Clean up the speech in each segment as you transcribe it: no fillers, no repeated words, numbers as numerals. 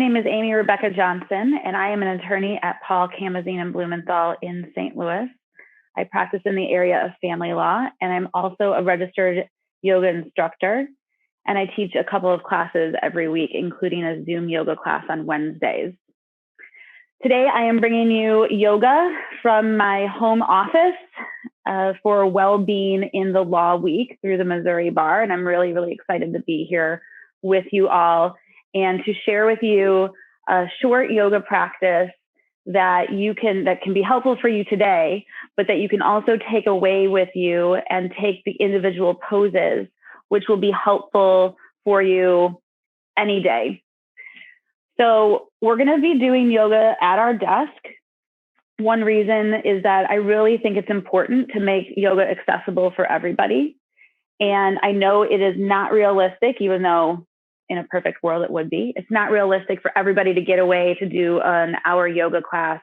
name is Amy Rebecca Johnson, and I am an attorney at Paul Kamazine and Blumenthal in St. Louis. I practice in the area of family law, and I'm also a registered yoga instructor, and I teach a couple of classes every week, including a Zoom yoga class on Wednesdays. Today, I am bringing you yoga from my home office for well-being in the law week through the Missouri Bar, and I'm really, really excited to be here with you all and to share with you a short yoga practice that can be helpful for you today, but that you can also take away with you and take the individual poses, which will be helpful for you any day. So we're going to be doing yoga at our desk. One reason is that I really think it's important to make yoga accessible for everybody. And I know it is not realistic, even though in a perfect world it would be. It's not realistic for everybody to get away to do an hour yoga class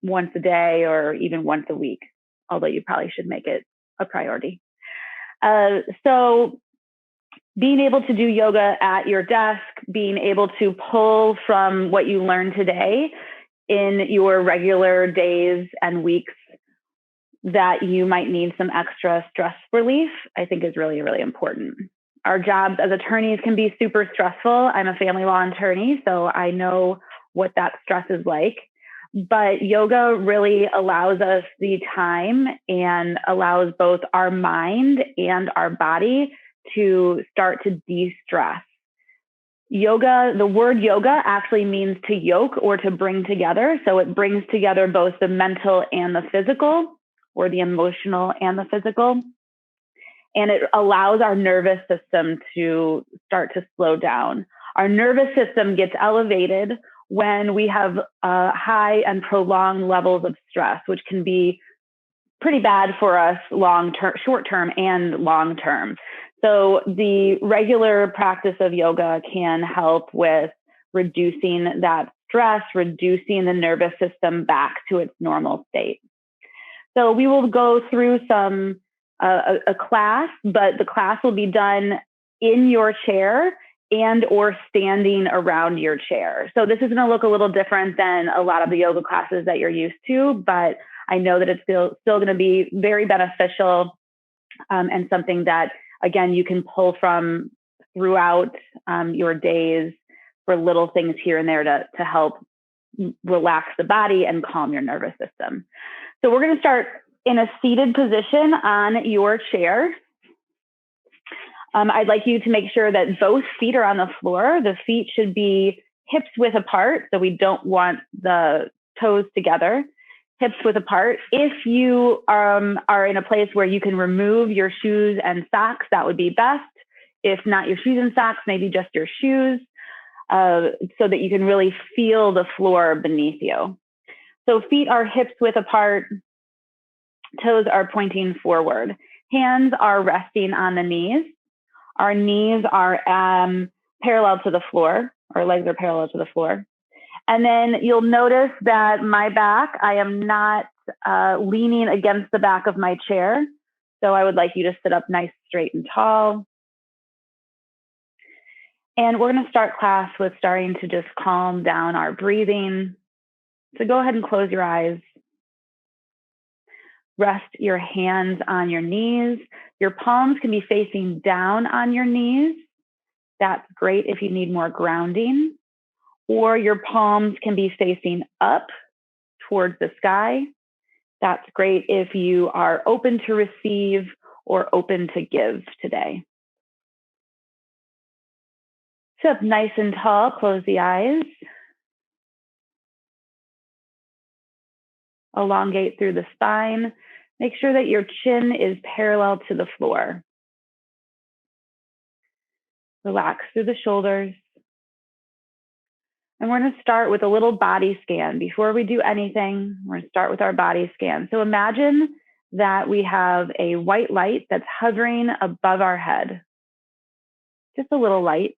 once a day or even once a week, although you probably should make it a priority. So being able to do yoga at your desk, being able to pull from what you learned today in your regular days and weeks that you might need some extra stress relief, I think is really, really important. Our jobs as attorneys can be super stressful. I'm a family law attorney, so I know what that stress is like. But yoga really allows us the time and allows both our mind and our body to start to de-stress. Yoga, the word yoga actually means to yoke or to bring together. So it brings together both the mental and the physical, or the emotional and the physical. And it allows our nervous system to start to slow down. Our nervous system gets elevated when we have high and prolonged levels of stress, which can be pretty bad for us short-term and long-term. So the regular practice of yoga can help with reducing that stress, reducing the nervous system back to its normal state. So we will go through a class, but the class will be done in your chair and or standing around your chair. So this is going to look a little different than a lot of the yoga classes that you're used to, but I know that it's still going to be very beneficial and something that, again, you can pull from throughout your days for little things here and there to help relax the body and calm your nervous system. So we're going to start in a seated position on your chair. I'd like you to make sure that both feet are on the floor. The feet should be hips width apart, so we don't want the toes together. Hips width apart. If you are in a place where you can remove your shoes and socks, that would be best. If not your shoes and socks, maybe just your shoes, so that you can really feel the floor beneath you. So feet are hips width apart. Toes are pointing forward. Hands are resting on the knees. Our knees are parallel to the floor. Our legs are parallel to the floor. And then you'll notice that my back, I am not leaning against the back of my chair. So I would like you to sit up nice, straight, and tall. And we're going to start class with starting to just calm down our breathing. So go ahead and close your eyes. Rest your hands on your knees. Your palms can be facing down on your knees. That's great if you need more grounding. Or your palms can be facing up towards the sky. That's great if you are open to receive or open to give today. Sit up nice and tall, close the eyes. Elongate through the spine. Make sure that your chin is parallel to the floor. Relax through the shoulders. And we're going to start with a little body scan. Before we do anything, we're going to start with our body scan. So imagine that we have a white light that's hovering above our head. Just a little light.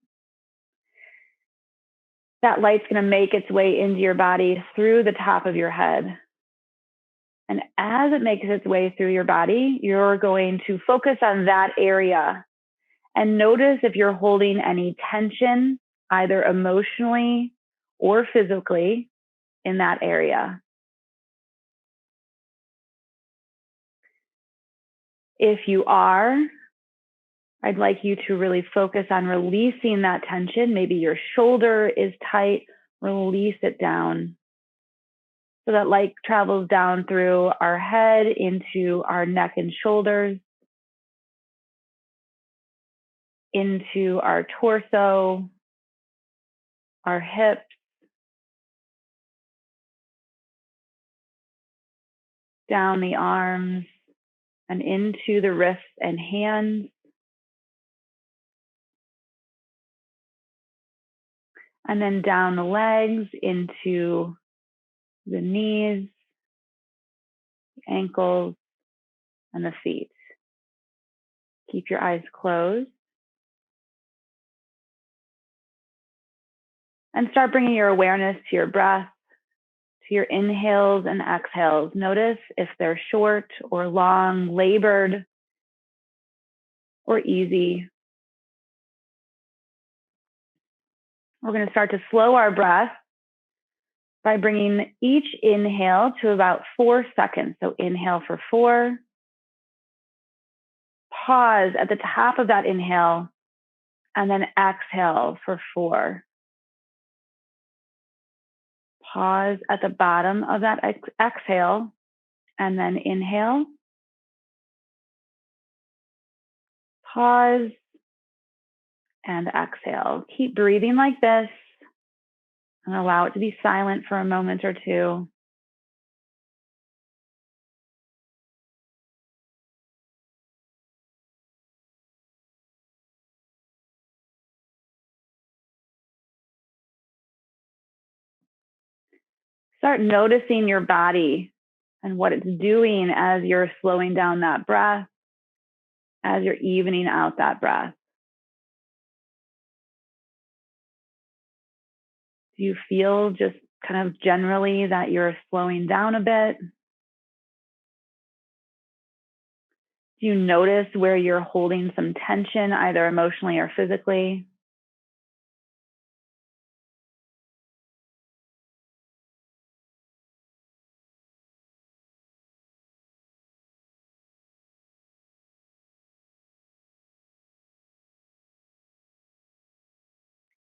That light's going to make its way into your body through the top of your head. And as it makes its way through your body, you're going to focus on that area and notice if you're holding any tension, either emotionally or physically in that area. If you are, I'd like you to really focus on releasing that tension. Maybe your shoulder is tight, release it down. So that light travels down through our head into our neck and shoulders, into our torso, our hips, down the arms, and into the wrists and hands. And then down the legs into the knees, ankles, and the feet. Keep your eyes closed. And start bringing your awareness to your breath, to your inhales and exhales. Notice if they're short or long, labored or easy. We're going to start to slow our breath by bringing each inhale to about 4 seconds. So inhale for 4. Pause at the top of that inhale, and then exhale for 4. Pause at the bottom of that exhale, and then inhale. Pause and exhale. Keep breathing like this and allow it to be silent for a moment or two. Start noticing your body and what it's doing as you're slowing down that breath, as you're evening out that breath. Do you feel just kind of generally that you're slowing down a bit? Do you notice where you're holding some tension, either emotionally or physically?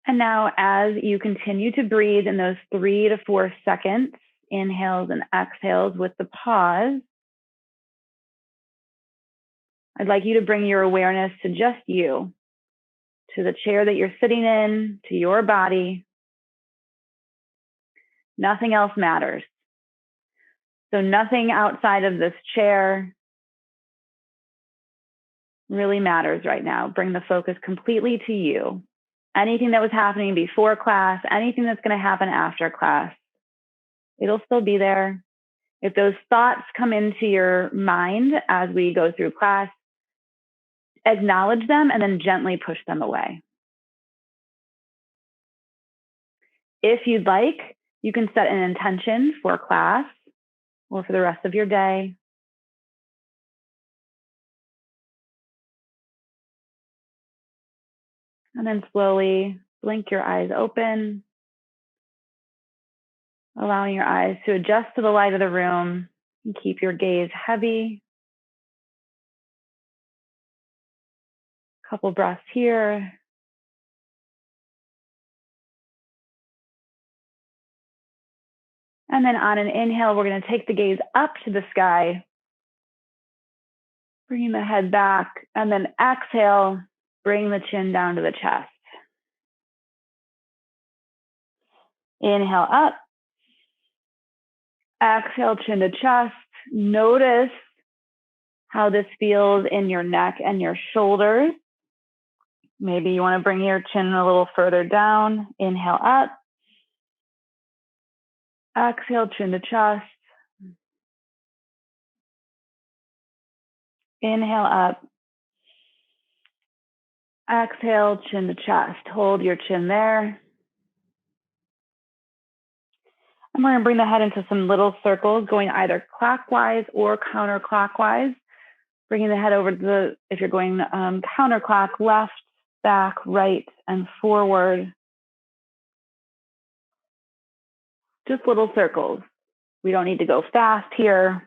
And now, as you continue to breathe in those 3 to 4 seconds, inhales and exhales with the pause, I'd like you to bring your awareness to just you, to the chair that you're sitting in, to your body. Nothing else matters. So nothing outside of this chair really matters right now. Bring the focus completely to you. Anything that was happening before class, anything that's going to happen after class, it'll still be there. If those thoughts come into your mind as we go through class, acknowledge them and then gently push them away. If you'd like, you can set an intention for class or for the rest of your day. And then slowly blink your eyes open, allowing your eyes to adjust to the light of the room and keep your gaze heavy. Couple breaths here. And then on an inhale, we're going to take the gaze up to the sky, bringing the head back, and then exhale, bring the chin down to the chest. Inhale up. Exhale, chin to chest. Notice how this feels in your neck and your shoulders. Maybe you want to bring your chin a little further down. Inhale up. Exhale, chin to chest. Inhale up. Exhale, chin to chest. Hold your chin there. And we're going to bring the head into some little circles, going either clockwise or counterclockwise. Bringing the head over to if you're going counterclock, left, back, right, and forward. Just little circles. We don't need to go fast here.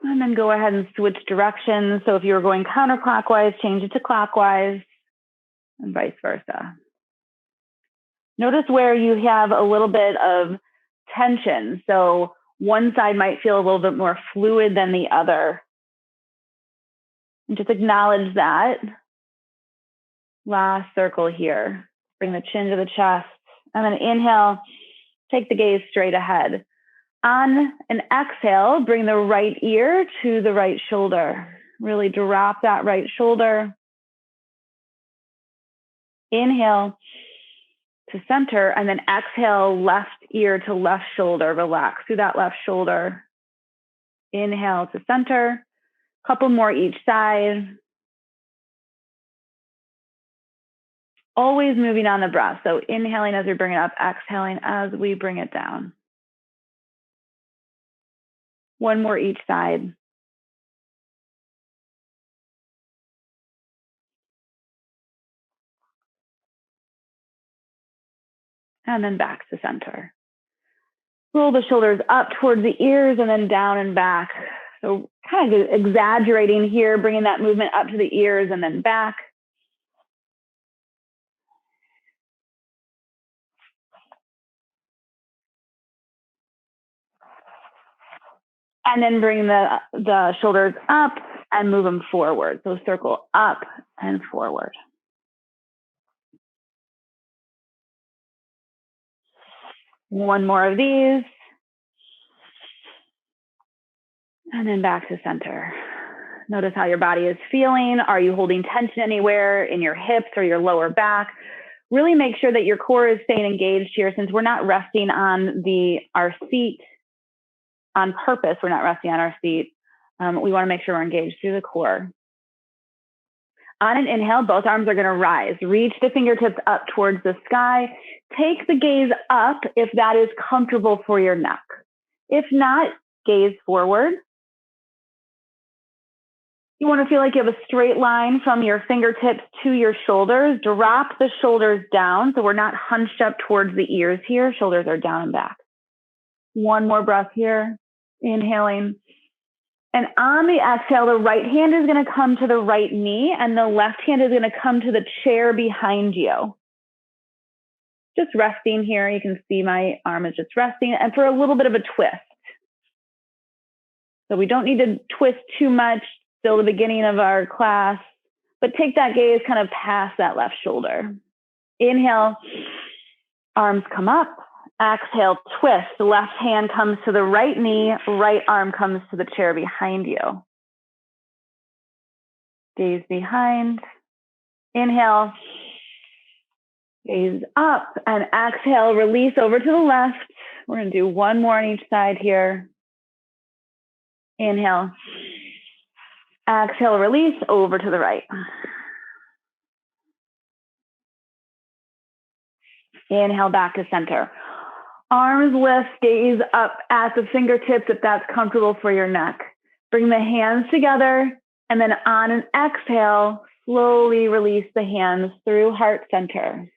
And then go ahead and switch directions. So if you were going counterclockwise, change it to clockwise and vice versa. Notice where you have a little bit of tension. So one side might feel a little bit more fluid than the other. And just acknowledge that. Last circle here. Bring the chin to the chest. And then inhale, take the gaze straight ahead. On an exhale, bring the right ear to the right shoulder. Really drop that right shoulder. Inhale to center, and then exhale, left ear to left shoulder. Relax through that left shoulder. Inhale to center. Couple more each side. Always moving on the breath. So inhaling as we bring it up, exhaling as we bring it down. One more each side. And then back to center. Roll the shoulders up towards the ears and then down and back. So kind of exaggerating here, bringing that movement up to the ears and then back. And then bring the shoulders up and move them forward. So circle up and forward. One more of these. And then back to center. Notice how your body is feeling. Are you holding tension anywhere in your hips or your lower back? Really make sure that your core is staying engaged here, since we're not resting on our seat on purpose. We're not resting on our seat. We want to make sure we're engaged through the core. On an inhale, both arms are going to rise. Reach the fingertips up towards the sky. Take the gaze up if that is comfortable for your neck. If not, gaze forward. You want to feel like you have a straight line from your fingertips to your shoulders. Drop the shoulders down so we're not hunched up towards the ears here. Shoulders are down and back. One more breath here. Inhaling. And on the exhale, the right hand is going to come to the right knee and the left hand is going to come to the chair behind you. Just resting here. You can see my arm is just resting, and for a little bit of a twist. So we don't need to twist too much. Still the beginning of our class, but take that gaze kind of past that left shoulder. Inhale, arms come up. Exhale, twist. The left hand comes to the right knee, right arm comes to the chair behind you. Gaze behind. Inhale, gaze up, and exhale, release over to the left. We're going to do one more on each side here. Inhale. Exhale, release over to the right. Inhale, back to center. Arms lift, gaze up at the fingertips if that's comfortable for your neck. Bring the hands together, and then on an exhale, slowly release the hands through heart center.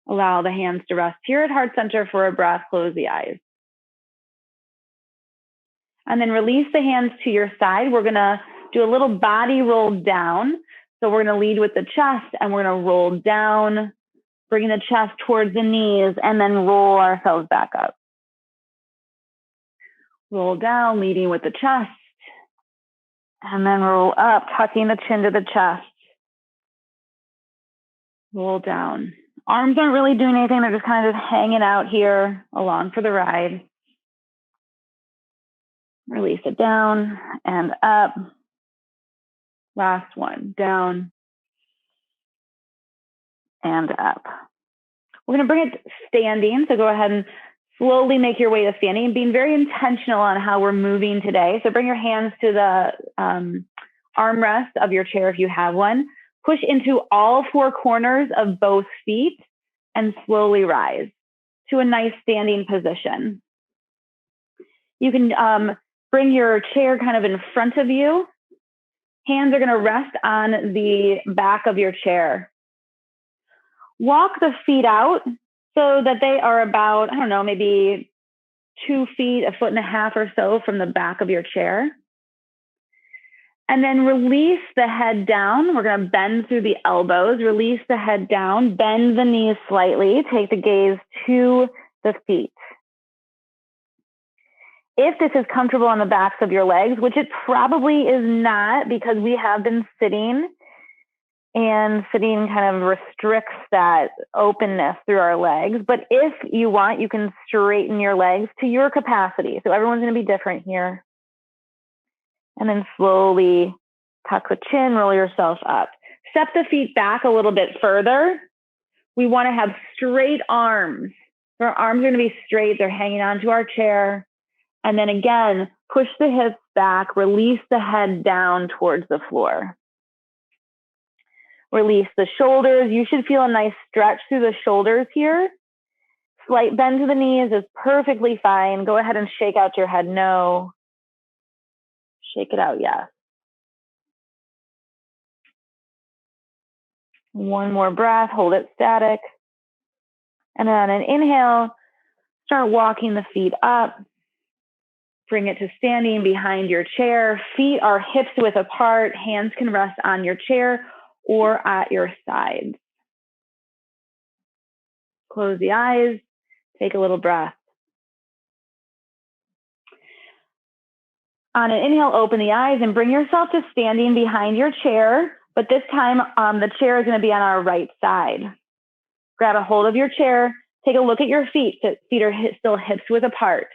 Allow the hands to rest here at heart center for a breath. Close the eyes. And then release the hands to your side. We're going to do a little body roll down. So we're going to lead with the chest and we're going to roll down, bring the chest towards the knees, and then roll ourselves back up. Roll down, leading with the chest, and then roll up, tucking the chin to the chest. Roll down. Arms aren't really doing anything. They're just kind of hanging out here along for the ride. Release it down and up. Last one, down and up. We're going to bring it standing. So go ahead and slowly make your way to standing, being very intentional on how we're moving today. So bring your hands to the armrest of your chair if you have one. Push into all four corners of both feet and slowly rise to a nice standing position. You can bring your chair kind of in front of you. Hands are going to rest on the back of your chair. Walk the feet out so that they are about, I don't know, maybe 2 feet, 1.5 feet or so from the back of your chair. And then release the head down. We're going to bend through the elbows, release the head down, bend the knees slightly, take the gaze to the feet. If this is comfortable on the backs of your legs, which it probably is not because we have been sitting, and sitting kind of restricts that openness through our legs. But if you want, you can straighten your legs to your capacity. So everyone's going to be different here. And then slowly tuck the chin, roll yourself up. Step the feet back a little bit further. We want to have straight arms. Our arms are going to be straight. They're hanging onto our chair. And then again, push the hips back, release the head down towards the floor. Release the shoulders. You should feel a nice stretch through the shoulders here. Slight bend to the knees is perfectly fine. Go ahead and shake out your head, no. Shake it out, yes. One more breath, hold it static. And then on an inhale, start walking the feet up. Bring it to standing behind your chair. Feet are hips width apart. Hands can rest on your chair or at your sides. Close the eyes. Take a little breath. On an inhale, open the eyes and bring yourself to standing behind your chair. But this time, the chair is going to be on our right side. Grab a hold of your chair. Take a look at your feet. Feet are still hips width apart.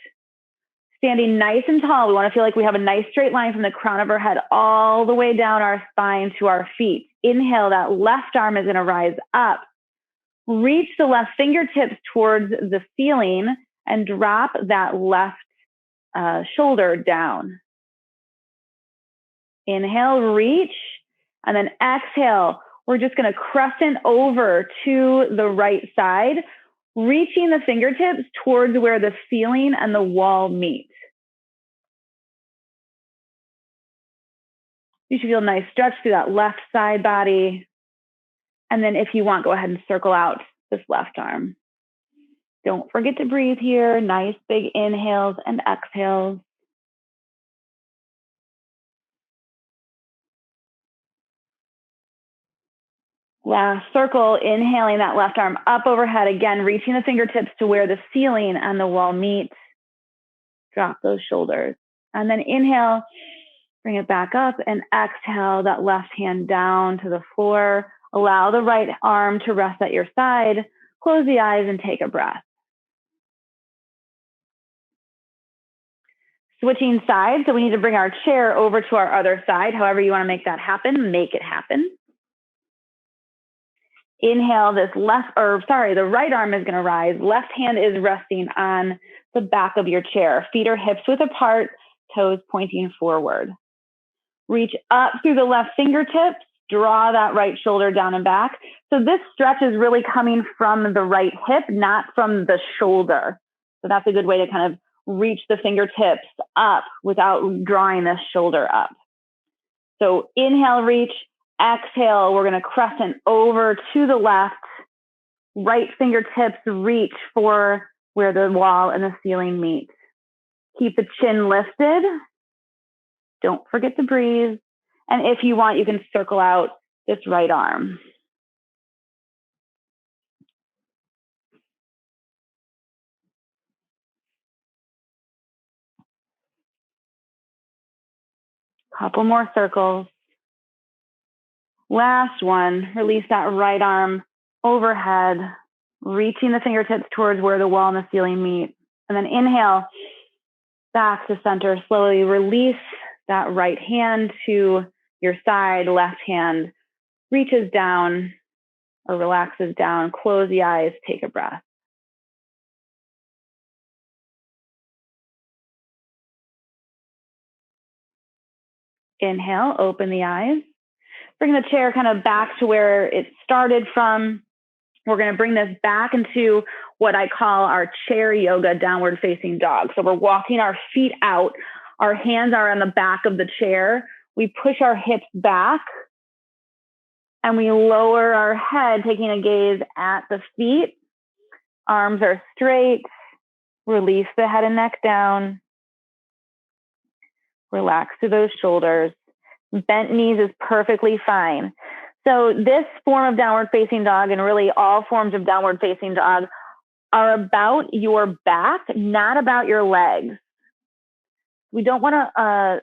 Standing nice and tall, we want to feel like we have a nice straight line from the crown of our head all the way down our spine to our feet. Inhale, that left arm is going to rise up. Reach the left fingertips towards the ceiling and drop that left shoulder down. Inhale, reach, and then exhale. We're just going to crescent over to the right side, reaching the fingertips towards where the ceiling and the wall meet. You should feel a nice stretch through that left side body. And then if you want, go ahead and circle out this left arm. Don't forget to breathe here. Nice big inhales and exhales. Last circle, inhaling that left arm up overhead. Again, reaching the fingertips to where the ceiling and the wall meet. Drop those shoulders. And then inhale, bring it back up, and exhale that left hand down to the floor. Allow the right arm to rest at your side. Close the eyes and take a breath. Switching sides, so we need to bring our chair over to our other side. However you want to make that happen, make it happen. Inhale, the right arm is going to rise. Left hand is resting on the back of your chair. Feet are hips width apart, toes pointing forward. Reach up through the left fingertips, draw that right shoulder down and back. So this stretch is really coming from the right hip, not from the shoulder. So that's a good way to kind of reach the fingertips up without drawing this shoulder up. So inhale, reach. Exhale, we're going to crescent over to the left. Right fingertips reach for where the wall and the ceiling meet. Keep the chin lifted. Don't forget to breathe. And if you want, you can circle out this right arm. Couple more circles. Last one, release that right arm overhead, reaching the fingertips towards where the wall and the ceiling meet. And then inhale, back to center. Slowly release that right hand to your side. Left hand reaches down or relaxes down. Close the eyes, take a breath. Inhale, open the eyes. Bring the chair kind of back to where it started from. We're going to bring this back into what I call our chair yoga downward facing dog. So we're walking our feet out. Our hands are on the back of the chair. We push our hips back And we lower our head, taking a gaze at the feet. Arms are straight. Release the head and neck down. Relax through those shoulders. Bent knees is perfectly fine. So this form of downward facing dog, and really all forms of downward facing dog, are about your back, not about your legs. We don't want to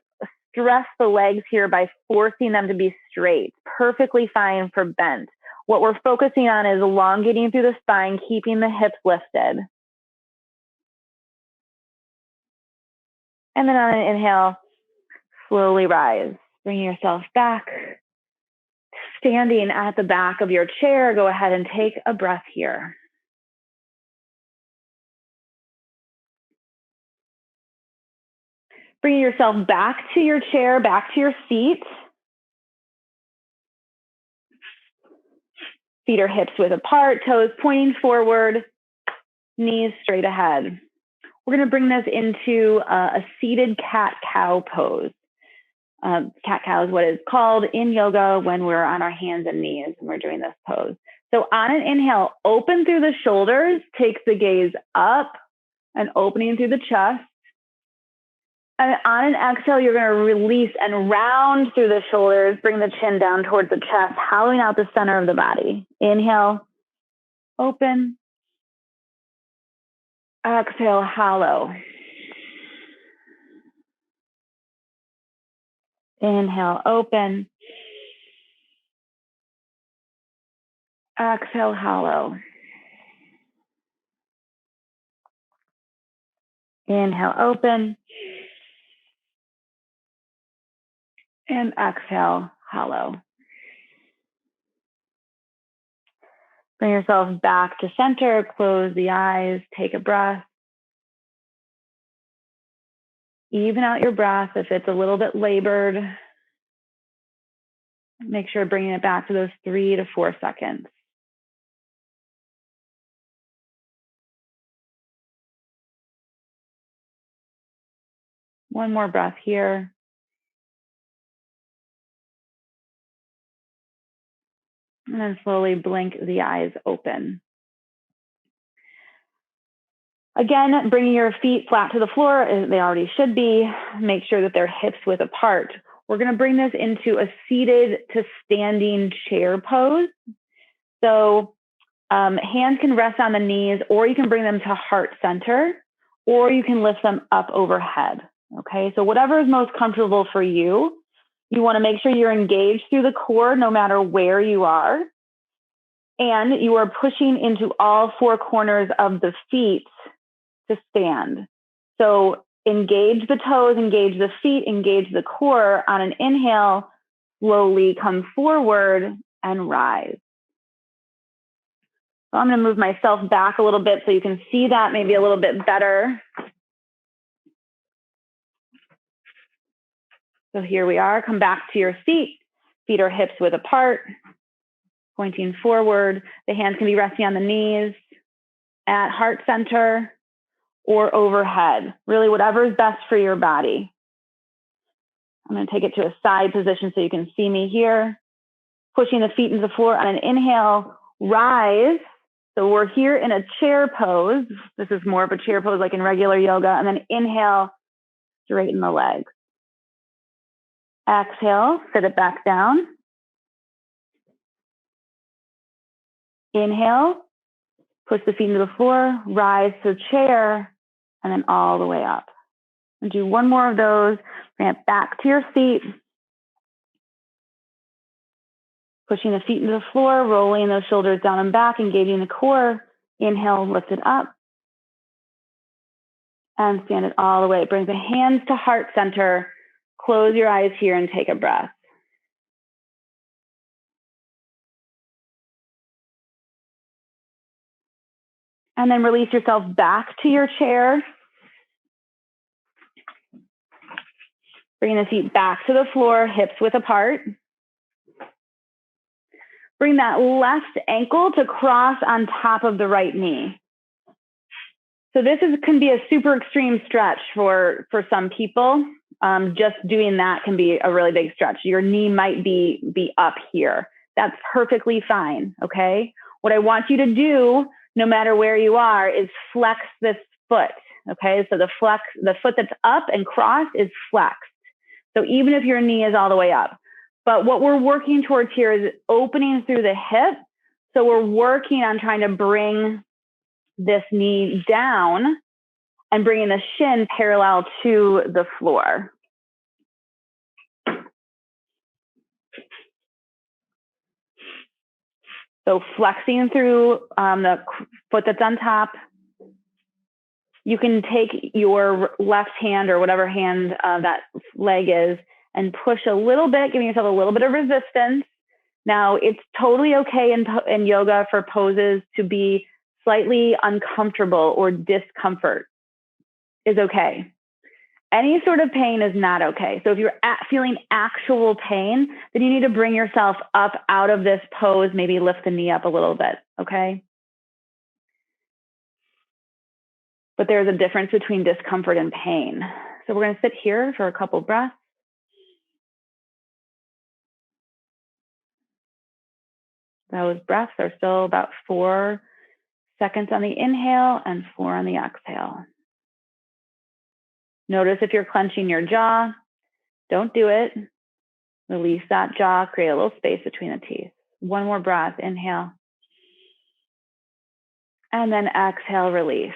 stress the legs here by forcing them to be straight. Perfectly fine for bent. What we're focusing on is elongating through the spine, keeping the hips lifted. And then on an inhale, slowly rise. Bring yourself back. Standing at the back of your chair, go ahead and take a breath here. Bringing yourself back to your chair, back to your seat. Feet are hips width apart, toes pointing forward, knees straight ahead. We're going to bring this into a seated cat-cow pose. Cat-cow is what it's called in yoga when we're on our hands and knees and we're doing this pose. So on an inhale, open through the shoulders, take the gaze up and opening through the chest. And on an exhale, you're going to release and round through the shoulders, bring the chin down towards the chest, hollowing out the center of the body. Inhale, open. Exhale, hollow. Inhale, open. Exhale, hollow. Inhale, open. And exhale, hollow. Bring yourself back to center, close the eyes, take a breath. Even out your breath if it's a little bit labored. Make sure bringing it back to those 3 to 4 seconds. One more breath here. And then slowly blink the eyes open. Again, bringing your feet flat to the floor, as they already should be. Make sure that they're hips width apart. We're going to bring this into a seated to standing chair pose. So hands can rest on the knees, or you can bring them to heart center, or you can lift them up overhead. Okay, so whatever is most comfortable for you. You want to make sure you're engaged through the core no matter where you are. And you are pushing into all 4 corners of the feet to stand. So engage the toes, engage the feet, engage the core. On an inhale, slowly come forward and rise. So I'm going to move myself back a little bit so you can see that maybe a little bit better. So here we are. Come back to your seat. Feet are hips width apart, pointing forward. The hands can be resting on the knees, at heart center, or overhead. Really, whatever is best for your body. I'm going to take it to a side position so you can see me here. Pushing the feet into the floor on an inhale, rise. So we're here in a chair pose. This is more of a chair pose like in regular yoga. And then inhale, straighten the legs. Exhale, sit it back down. Inhale, push the feet into the floor, rise to the chair, and then all the way up. And do one more of those. Bring it back to your seat. Pushing the feet into the floor, rolling those shoulders down and back, engaging the core. Inhale, lift it up. And stand it all the way. Bring the hands to heart center. Close your eyes here and take a breath. And then release yourself back to your chair. Bring the feet back to the floor, hips width apart. Bring that left ankle to cross on top of the right knee. So this can be a super extreme stretch for some people. Just doing that can be a really big stretch. Your knee might be up here. That's perfectly fine, okay? What I want you to do, no matter where you are, is flex this foot, okay? So the foot that's up and crossed is flexed. So even if your knee is all the way up. But what we're working towards here is opening through the hip. So we're working on trying to bring this knee down and bringing the shin parallel to the floor. So flexing through the foot that's on top. You can take your left hand or whatever hand that leg is and push a little bit, giving yourself a little bit of resistance. Now, it's totally okay in yoga for poses to be slightly uncomfortable or discomfort is okay. Any sort of pain is not okay. So if you're feeling actual pain, then you need to bring yourself up out of this pose, maybe lift the knee up a little bit, okay? But there's a difference between discomfort and pain. So we're going to sit here for a couple breaths. Those breaths are still about 4 seconds on the inhale and 4 on the exhale. Notice if you're clenching your jaw, don't do it. Release that jaw, create a little space between the teeth. One more breath, inhale. And then exhale, release.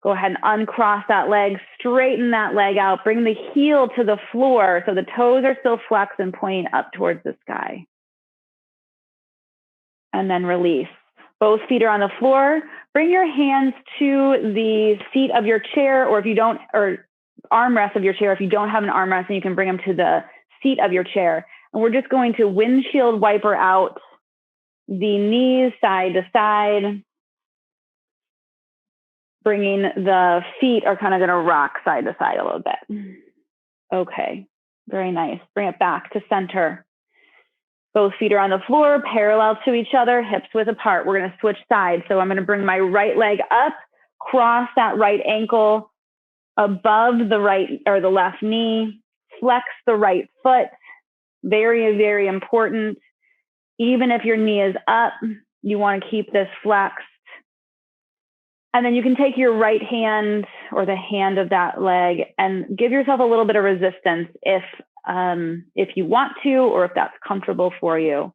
Go ahead and uncross that leg, straighten that leg out, bring the heel to the floor so the toes are still flexed and pointing up towards the sky. And then release. Both feet are on the floor. Bring your hands to the seat of your chair, or if you don't, or armrest of your chair. If you don't have an armrest, then you can bring them to the seat of your chair. And we're just going to windshield wiper out the knees side to side. Bringing the feet are kind of going to rock side to side a little bit. Okay, very nice. Bring it back to center. Both feet are on the floor, parallel to each other, hips width apart. We're going to switch sides. So I'm going to bring my right leg up, cross that right ankle above the right or the left knee, flex the right foot. Very, very important. Even if your knee is up, you want to keep this flexed. And then you can take your right hand or the hand of that leg and give yourself a little bit of resistance if you want to, or if that's comfortable for you.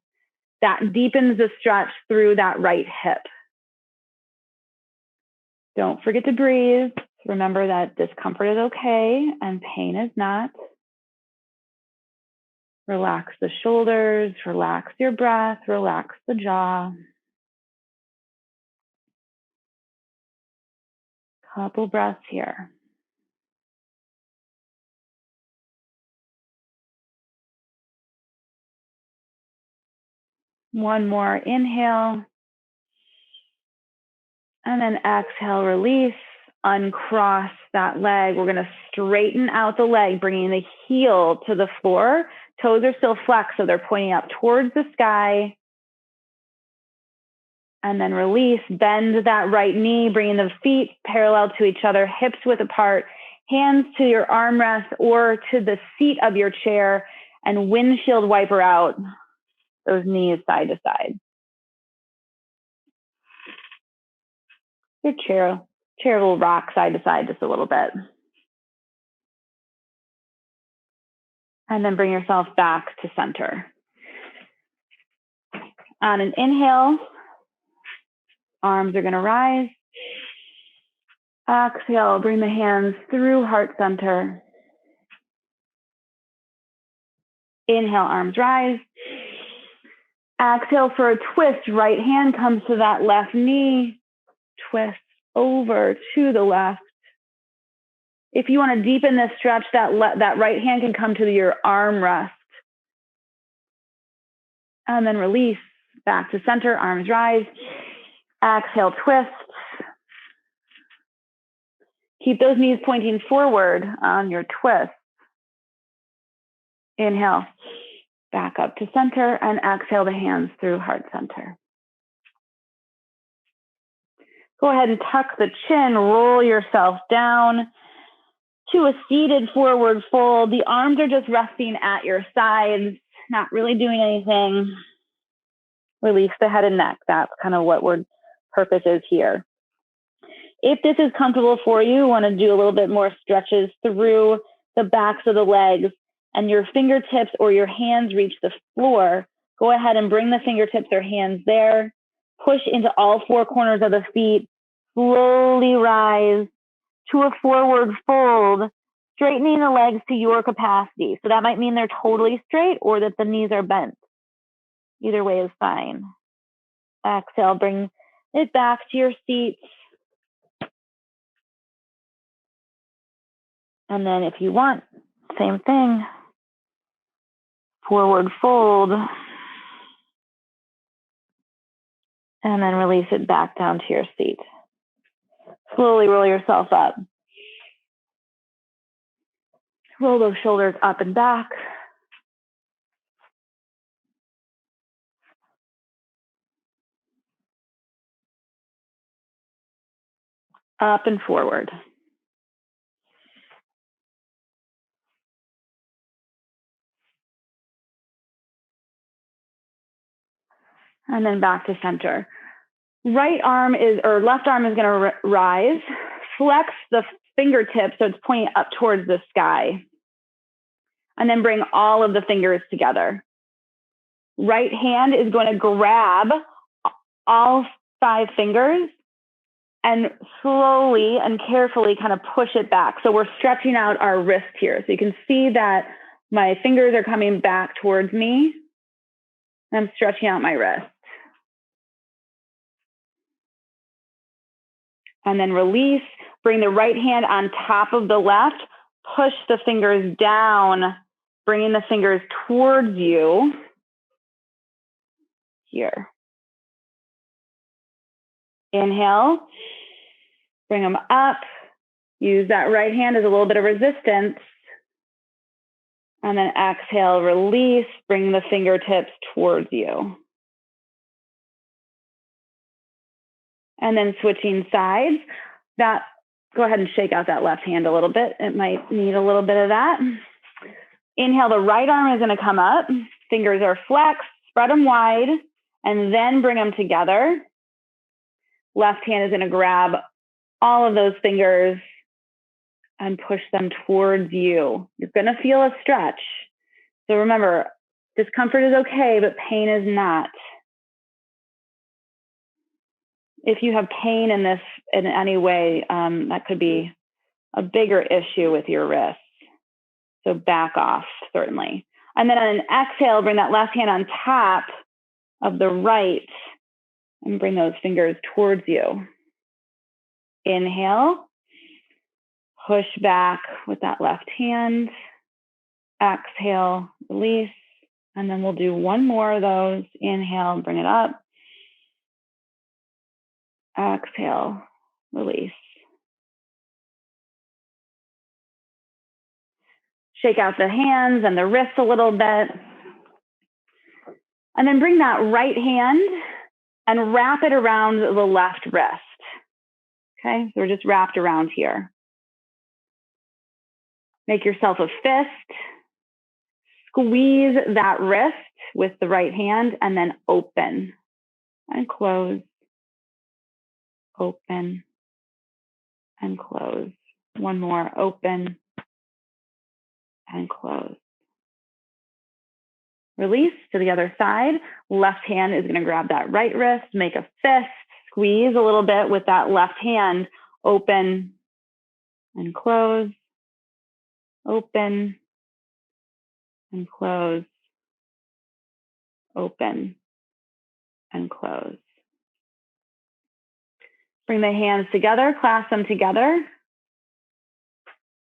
That deepens the stretch through that right hip. Don't forget to breathe. Remember that discomfort is okay and pain is not. Relax the shoulders, relax your breath, relax the jaw. Couple breaths here. One more inhale. And then exhale, release, uncross that leg. We're going to straighten out the leg, bringing the heel to the floor. Toes are still flexed, so they're pointing up towards the sky. And then release, bend that right knee, bringing the feet parallel to each other, hips width apart, hands to your armrest or to the seat of your chair, and windshield wiper out those knees side to side. Your chair will rock side to side just a little bit. And then bring yourself back to center. On an inhale, arms are going to rise. Exhale, bring the hands through heart center. Inhale, arms rise. Exhale for a twist. Right hand comes to that left knee. Twist over to the left. If you want to deepen this stretch, that right hand can come to your armrest. And then release back to center, arms rise. Exhale, twist. Keep those knees pointing forward on your twist. Inhale, back up to center, and exhale the hands through heart center. Go ahead and tuck the chin, roll yourself down to a seated forward fold. The arms are just resting at your sides, not really doing anything. Release the head and neck. That's kind of what our purpose is here. If this is comfortable for you, want to do a little bit more stretches through the backs of the legs and your fingertips or your hands reach the floor, go ahead and bring the fingertips or hands there. Push into all four corners of the feet. Slowly rise to a forward fold, straightening the legs to your capacity. So that might mean they're totally straight or that the knees are bent. Either way is fine. Exhale, bring it back to your seat. And then if you want, same thing. Forward fold. And then release it back down to your seat. Slowly roll yourself up. Roll those shoulders up and back. Up and forward. And then back to center. Right arm is, or left arm is going to rise. Flex the fingertips so it's pointing up towards the sky. And then bring all of the fingers together. Right hand is going to grab all 5 fingers and slowly and carefully kind of push it back. So we're stretching out our wrist here. So you can see that my fingers are coming back towards me. And I'm stretching out my wrist. And then release, bring the right hand on top of the left, push the fingers down, bringing the fingers towards you here. Inhale, bring them up, use that right hand as a little bit of resistance. And then exhale, release, bring the fingertips towards you. And then switching sides, go ahead and shake out that left hand a little bit. It might need a little bit of that. Inhale, the right arm is going to come up. Fingers are flexed, spread them wide, and then bring them together. Left hand is going to grab all of those fingers and push them towards you. You're going to feel a stretch. So remember, discomfort is okay, but pain is not. If you have pain in this in any way, that could be a bigger issue with your wrists. So back off, certainly. And then on an exhale, bring that left hand on top of the right and bring those fingers towards you. Inhale, push back with that left hand. Exhale, release. And then we'll do one more of those. Inhale, bring it up. Exhale, release. Shake out the hands and the wrists a little bit. And then bring that right hand and wrap it around the left wrist. Okay, so we're just wrapped around here. Make yourself a fist. Squeeze that wrist with the right hand and then open and close. Open and close. One more, open and close. Release to the other side. Left hand is going to grab that right wrist, make a fist, squeeze a little bit with that left hand, open and close, open and close, open and close. Bring the hands together, clasp them together.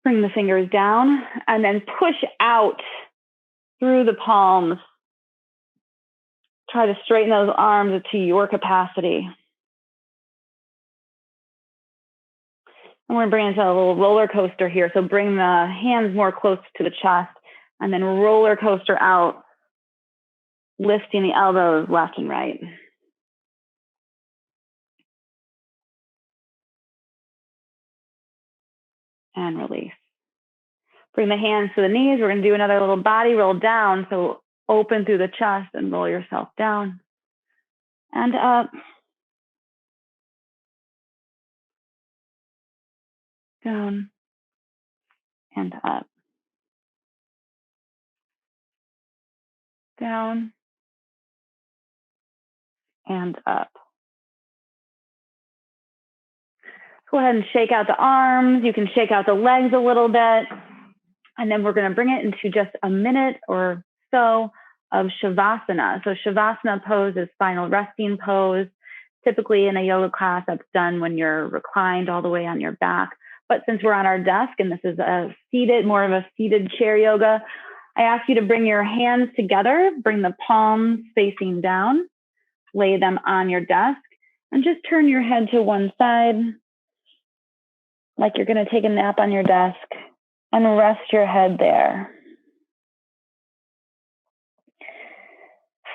Bring the fingers down and then push out through the palms. Try to straighten those arms to your capacity. And we're going to bring it to a little roller coaster here. So bring the hands more close to the chest and then roller coaster out, lifting the elbows left and right. And release. Bring the hands to the knees. We're going to do another little body roll down. So open through the chest and roll yourself down. and up, down, and up, down, and up. Go ahead and shake out the arms. You can shake out the legs a little bit. And then we're going to bring it into just a minute or so of Shavasana. So Shavasana pose is final resting pose. Typically in a yoga class, that's done when you're reclined all the way on your back. But since we're on our desk and this is a seated, more of a seated chair yoga, I ask you to bring your hands together, bring the palms facing down, lay them on your desk, and just turn your head to one side, like you're going to take a nap on your desk, and rest your head there.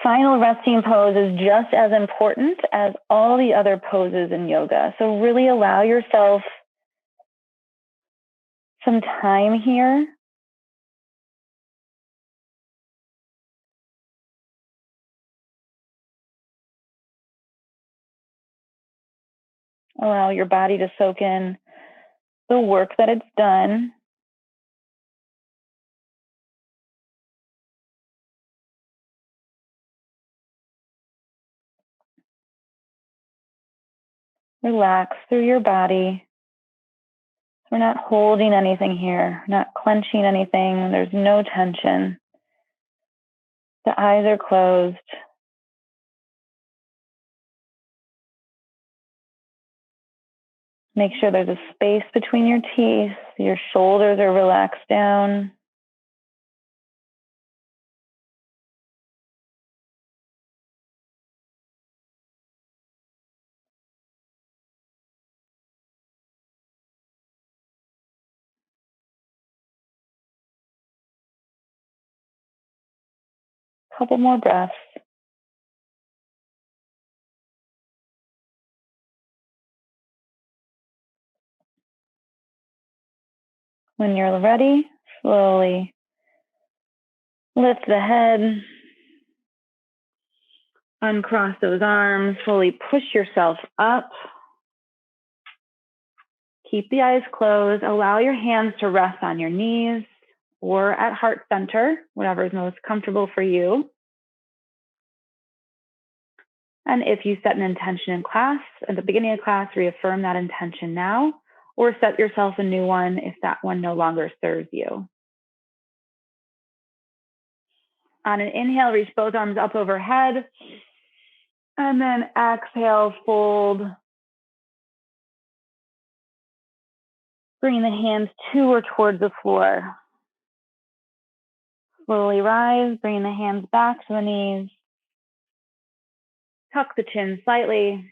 Final resting pose is just as important as all the other poses in yoga. So really allow yourself some time here. Allow your body to soak in the work that it's done. Relax through your body. We're not holding anything here, not clenching anything. There's no tension. The eyes are closed. Make sure there's a space between your teeth. Your shoulders are relaxed down. Couple more breaths. When you're ready, slowly lift the head, uncross those arms, slowly push yourself up. Keep the eyes closed. Allow your hands to rest on your knees or at heart center, whatever is most comfortable for you. And if you set an intention in class, at the beginning of class, reaffirm that intention now, or set yourself a new one if that one no longer serves you. On an inhale, reach both arms up overhead. And then exhale, fold. Bring the hands to or towards the floor. Slowly rise, bring the hands back to the knees. Tuck the chin slightly.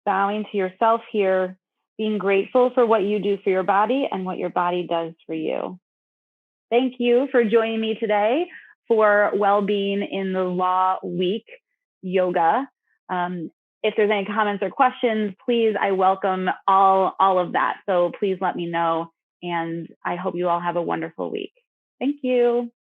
Bowing to yourself here, being grateful for what you do for your body and what your body does for you. Thank you for joining me today for Wellbeing in the Law Week Yoga. If there's any comments or questions, please, I welcome all of that. So please let me know. And I hope you all have a wonderful week. Thank you.